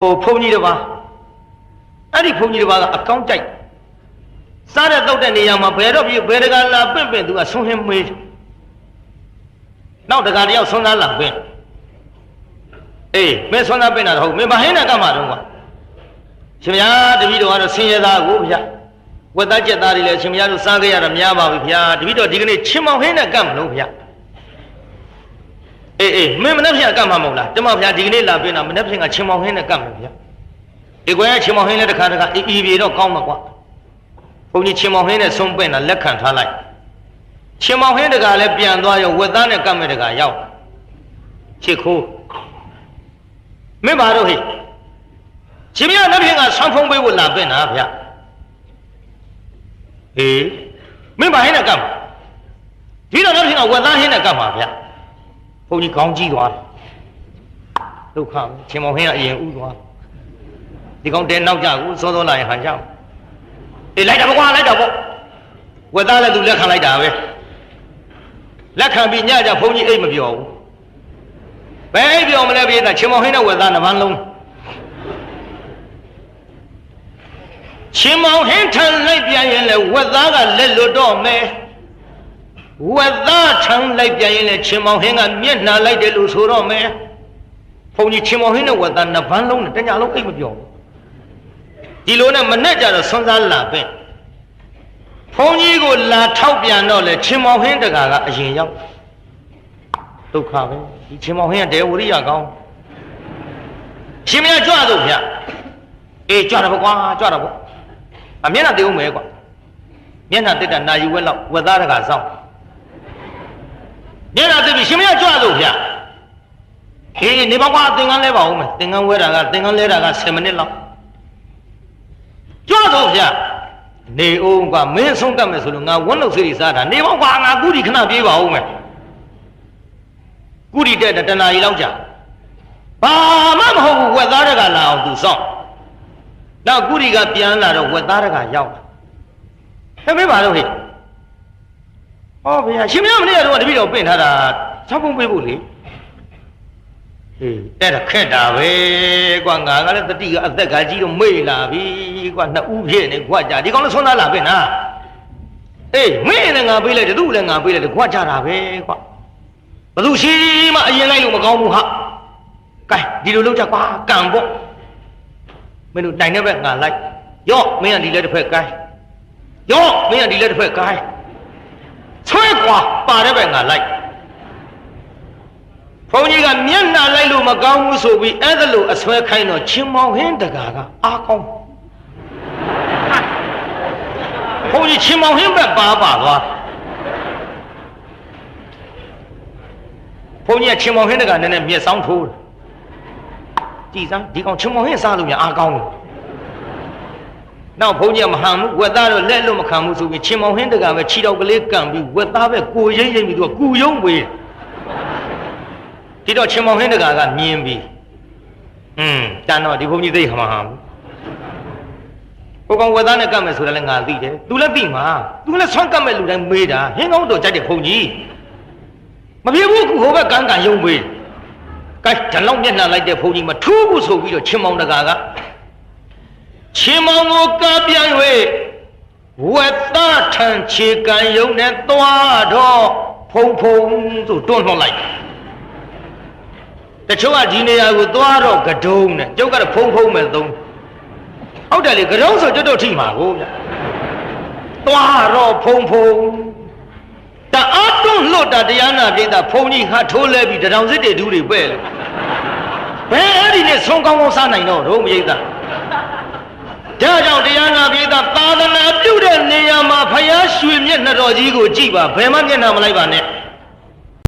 ဖုန်ကြီးတစ်ပါးအဲ့ဒီဖုန်ကြီးတစ်ပါးကအကောင်းကြိုက်စားတဲ့တောက်တဲ့နေရာမှာဘယ်တော့ပြဘယ်တကာလာပင့်ပင့်သူကဆွန်းဟင်းမေးနောက်တကာတယောက်ဆွန်းသားလာပင့်အေးမင်းဆွန်းသားပင့်တာတော့ဟုတ်မင်းမဟင်းနဲ့ကမှတော့ကွာရှင်ဗျာတပည့်တော်ကတော့ဆင်းရဲသားကိုဗျာဝက်သားကြက်သားတွေလည်းရှင်ဗျာတို့စားခဲ့ရတာများပါပြီဗျာတပည့်တော်ဒီကနေ့ချင်းမောင်ဟင်းနဲ့ကမလို့ဗျာအေးမင်းမနှက်ဖြန်ကမှမဟုတ်လားတမဗျာဒီကနေ့လာပင့်တာမနှက်ဖြန်ကချင်းမောင်ဟင်းနဲ့ကမယ်ဗျာအေးကွယ်ချင်းမောင်ဟင်းလည်းတစ်ခါအီပြေတော့ကောင်းမှာကွာဘုန်းကြီးချင်းမောင်ဟင်းနဲ့ဆုံးပင့်တာလက်ခံထားလိုက်ချင်းမောင်ဟင်းတကလည်းပြန်သွားရောဝက်သားနဲ့ကမဲ့တကရောက်ချစ်ခိုးမင်းပါတော့ဟိရှင်မြတ်နှက်ဖြန်ကဆောင်းဖုံးပေးဖို့လာပင့်တာဗျာအေးမင်းပါဟင်းနဲ့ကမှာဒီတော့နှက်ဖြန်ကဝက်သားဟင်းနဲ့ကမှာဗျာဘုန်းကြီးခေါင်းကြီးသွားတယ်ဒုက္ခချင်းမောင်ဟင်းကအရင်ဥသွားဒီကောင်တဲနောက်ကြကိုစောစောလာရင်ဟန်ကြအေးလိုက်တာပေါ့ကွာလိုက်တာပေါ့ဝက်သားလည်းသူလက်ခံလိုက်တာပဲလက်ခံပြီးညကြဘုန်းကြီးအိတ်မပြောဘူးဘယ်အိတ်ပြောမလဲပြေးတာချင်းမောင်ဟင်းနဲ့ဝက်သားနှစ်ပန်းလုံးချင်းမောင်ဟင်းထန်လိုက်ပြန်ရင်လေဝက်သားကလက်လွတ်တော့မယ်ဝက်သားထန်လိုက်ပြန်ရင်လေချင်းမောင်ဟင်းကမျက်နှာလိုက်တယ်လို့ဆိုတော့မယ်ဘုန်းကြီးချင်းမောင်ဟင်းနဲ့ဝက်သားနှစ်ပန်းလုံးနဲ့တညလုံးအိတ်မပြောဘူးဒီလိုနဲ့မနဲ့ကြတော့ဆွမ်းစားလာပဲဘုန်းကြီးကိုလာထောက်ပြန်တော့လေချင်းမောင်ဟင်းတကာကအရင်ရောက်ဒုက္ခပဲဒီချင်းမောင်ဟင်းကတေဝရိယကောင်းရှင်မရကြွတော့ဗျအေးကြွတော့ကွာကြွတော့ပေါ့အမျက်နှာတေဦးမယ်ကွာမျက်နှာတက်တာနာယူဝက်လောက်ဝက်သားတကာစောင်းမျက်နှာတက်ပြီးရှင်မရကြွတော့ဗျအေးနေပါကွာသင်္ကန်းလဲပါဦးမယ်သင်္ကန်းဝဲတာကသင်္ကန်းလဲတာက10မိနစ်လောက်ကြွတော့ဗျနေအောင်ကမင်းဆုံးတတ်မယ်ဆိုလို့ငါဝန်းလို့စိတ်စားတာနေပေါ့ကွာငါကုတီခဏပြေးပါဦးမယ်ကုတီတက်တနာရီလောက်ကြာဘာမှမဟုတ်ဘူးဝက်သားတကလာအောင်သူစောင့်နောက်ကုတီကပြန်လာတော့ဝက်သားတကရောက်တယ်ဟဲ့မေးပါတော့ဟဲ့ဟောဗျာရှင်မရမနေ့ကတော့တပည့်တော်ပင့်ထားတာဆောက်ပုံပေးဖို့လေအေးအဲ့ဒါခက်တာပဲကွာငါကလည်းတတိကအသက်ကကြီးတော့မေ့လာပြီကွာနှစ်ဦးဖြစ်နေကွာကြာဒီကောင်လည်းဆွမ်းသားလာပဲနာအေးမင်းလည်းငါပေးလိုက်တယ်သူ့လည်းငါပေးလိုက်တယ်ကွာကြာတာပဲကွာဘယ်သူရှိမှအရင်လိုက်လို့မကောင်းဘူးဟာကဲဒီလိုလုပ်ကြကွာကံပေါ့မင်းတို့တိုင်တဲ့ဘက်ငါလိုက်ရော့မင်းကဒီလက်တစ်ဖက်ကဲရော့မင်းကဒီလက်တစ်ဖက်ကဲဆွဲကွာပါတဲ့ဘက်ငါလိုက်ဘုန်းကြီးကမျက်နှာလိုက်လို့မကောင်းဘူးဆိုပြီးအဲ့ဒါလို့အဆွဲခိုင်းတော့ချင်းမောင်ဟင်းတကာကအားကောင်းဘုန်းကြီးချင်းမောင်ဟင်းဘက်ပါသွားဘုန်းကြီးကချင်းမောင်ဟင်းတကာနည်းနည်းမျက်စောင်းထိုးကြည်စမ်းဒီကောင်ချင်းမောင်ဟင်းစားလို့များအားကောင်းတယ်နောက်ဘုန်းကြီးကမဟန်ဘူးဝက်သားတော့လက်လို့မခံဘူးဆိုပြီးချင်းမောင်ဟင်းတကာပဲခြေတော့ကလေးကံပြီးဝက်သားပဲကိုရိမ့်ရိမ့်ပြီးသူကကူယုံဝေးဒီတော့ချင်းမောင်ဟင်းတကာကမြင်ပြီတန်တော့ဒီဘုန်းကြီးသိခမှာဟာဘုကောင်ဝက်သားနဲ့ကတ်မယ်ဆိုတာလည်းငါသိတယ်သူလည်းသိမှာသူလည်းဆွမ်းကတ်မဲ့လူတိုင်းမေးတာဟင်းကောင်းတော့ကြိုက်တယ်ဘုန်းကြီးမပြေဘူးခုဟိုဘက်ကန်းယုံမေးကဲတလောက်မျက်နှာလိုက်တဲ့ဘုန်းကြီးမထူးဘူးဆိုပြီးတော့ချင်းမောင်တကာကချင်းမောင်ကိုကပြန်၍ဝက်သားထန်ခြေကံယုံနဲ့သွားတော့ဖုံဖုံဆိုတွန်းလှောက်လိုက်တချို့ကဒီနေရာကိုသွားတော့ကဒုံးနဲ့ကျုပ်ကတော့ဖုံဖုံမဲ့သုံးဟုတ်တယ်လေကဒုံးဆိုကျွတ်တို့ထိမှာကိုဗျသွားတော့ဖုံဖုံတအားတွန်းလွတ်တာတရားနာပြိတ္တာဘုံကြီးဟာထိုးလဲပြီးတောင်စစ်တေဒူးတွေပဲ့လို့ဘယ်အဲ့ဒီနဲ့ဆုံးကောင်းကောင်းစားနိုင်တော့မရိတ်တာဒါကြောင့်တရားနာပြိတ္တာသာသနာပြုတဲ့နေရာမှာဖယားရွှေမျက်နှာတော်ကြီးကိုကြည့်ပါဘယ်မှမျက်နှာမလိုက်ပါနဲ့